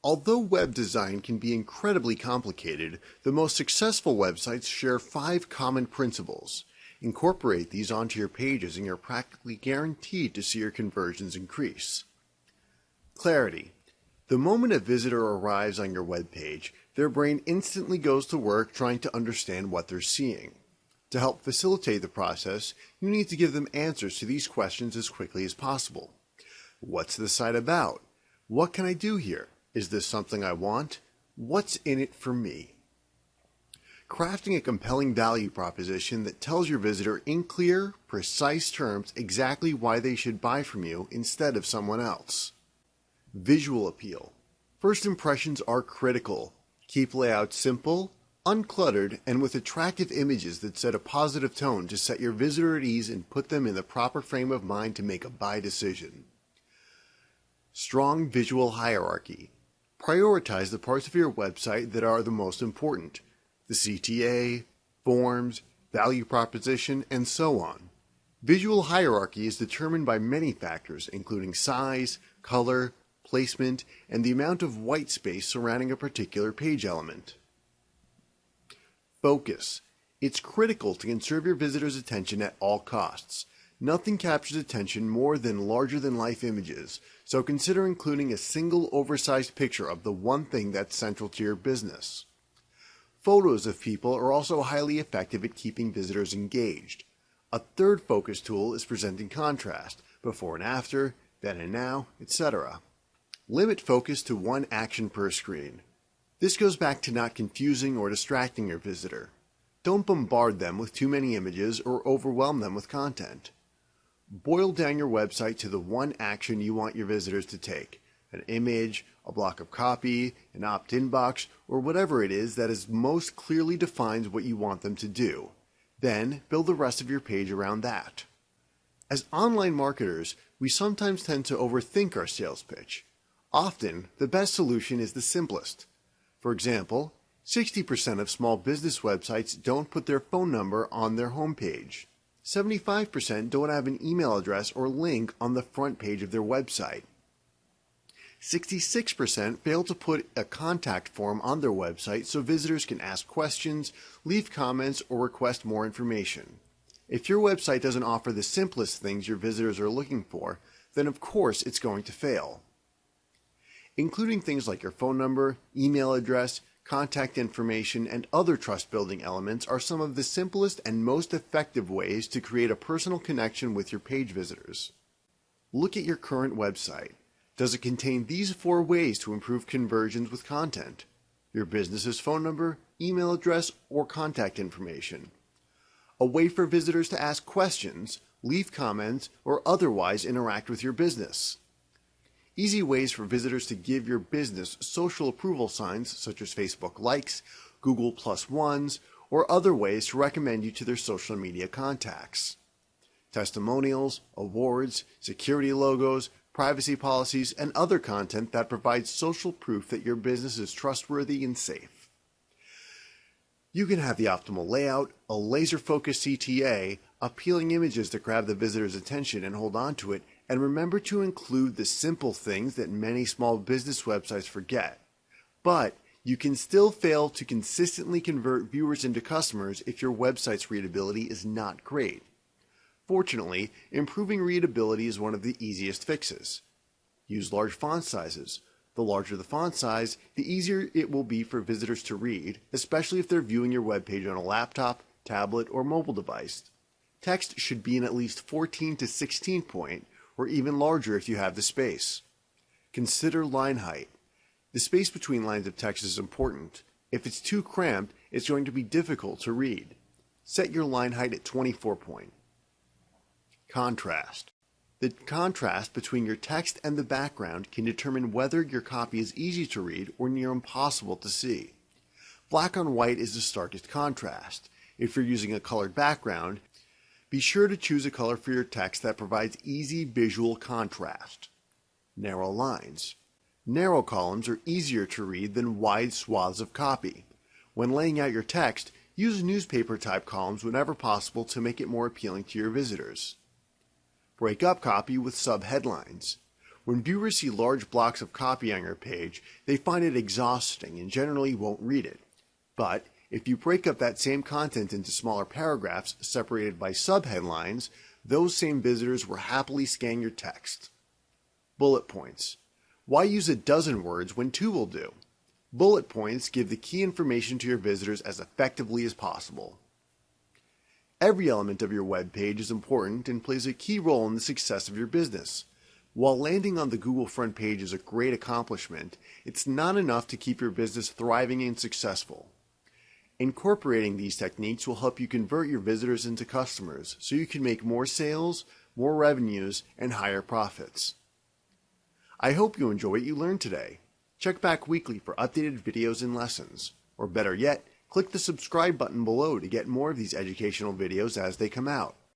Although web design can be incredibly complicated, the most successful websites share 5 common principles. Incorporate these onto your pages and you're practically guaranteed to see your conversions increase. Clarity. The moment a visitor arrives on your web page, their brain instantly goes to work trying to understand what they're seeing. To help facilitate the process, you need to give them answers to these questions as quickly as possible. What's the site about? What can I do here? Is this something I want? What's in it for me? Crafting a compelling value proposition that tells your visitor in clear, precise terms exactly why they should buy from you instead of someone else. Visual appeal. First impressions are critical. Keep layout simple, uncluttered, and with attractive images that set a positive tone to set your visitor at ease and put them in the proper frame of mind to make a buy decision. Strong visual hierarchy. Prioritize the parts of your website that are the most important. The CTA, forms, value proposition, and so on. Visual hierarchy is determined by many factors, including size, color, placement, and the amount of white space surrounding a particular page element. Focus. It's critical to conserve your visitor's attention at all costs. Nothing captures attention more than larger-than-life images, so consider including a single oversized picture of the one thing that's central to your business. Photos of people are also highly effective at keeping visitors engaged. A third focus tool is presenting contrast, before and after, then and now, etc. Limit focus to one action per screen. This goes back to not confusing or distracting your visitor. Don't bombard them with too many images or overwhelm them with content. Boil down your website to the one action you want your visitors to take: an image, a block of copy, an opt-in box, or whatever it is that is most clearly defines what you want them to do. Then build the rest of your page around that. As online marketers, we sometimes tend to overthink our sales pitch. Often, the best solution is the simplest. For example, 60% of small business websites don't put their phone number on their homepage. 75% don't have an email address or link on the front page of their website. 66% fail to put a contact form on their website so visitors can ask questions, leave comments, or request more information. If your website doesn't offer the simplest things your visitors are looking for, then of course it's going to fail. Including things like your phone number, email address, contact information, and other trust-building elements are some of the simplest and most effective ways to create a personal connection with your page visitors. Look at your current website. Does it contain these 4 ways to improve conversions with content? Your business's phone number, email address, or contact information. A way for visitors to ask questions, leave comments, or otherwise interact with your business. Easy ways for visitors to give your business social approval signs such as Facebook likes, Google +1s, or other ways to recommend you to their social media contacts. Testimonials, awards, security logos, privacy policies, and other content that provides social proof that your business is trustworthy and safe. You can have the optimal layout, a laser-focused CTA, appealing images to grab the visitor's attention and hold on to it, and remember to include the simple things that many small business websites forget. But you can still fail to consistently convert viewers into customers if your website's readability is not great. Fortunately, improving readability is one of the easiest fixes. Use large font sizes. The larger the font size, the easier it will be for visitors to read, especially if they're viewing your webpage on a laptop, tablet, or mobile device. Text should be in at least 14 to 16 point, or even larger if you have the space. Consider line height. The space between lines of text is important. If it's too cramped, it's going to be difficult to read. Set your line height at 24 point. Contrast. The contrast between your text and the background can determine whether your copy is easy to read or near impossible to see. Black on white is the starkest contrast. If you're using a colored background, be sure to choose a color for your text that provides easy visual contrast. Narrow lines. Narrow columns are easier to read than wide swaths of copy. When laying out your text, use newspaper-type columns whenever possible to make it more appealing to your visitors. Break up copy with subheadlines. When viewers see large blocks of copy on your page, they find it exhausting and generally won't read it. But if you break up that same content into smaller paragraphs separated by subheadlines, those same visitors will happily scan your text. Bullet points. Why use a dozen words when 2 will do? Bullet points give the key information to your visitors as effectively as possible. Every element of your web page is important and plays a key role in the success of your business. While landing on the Google front page is a great accomplishment, it's not enough to keep your business thriving and successful. Incorporating these techniques will help you convert your visitors into customers so you can make more sales, more revenues, and higher profits. I hope you enjoy what you learned today. Check back weekly for updated videos and lessons. Or better yet, click the subscribe button below to get more of these educational videos as they come out.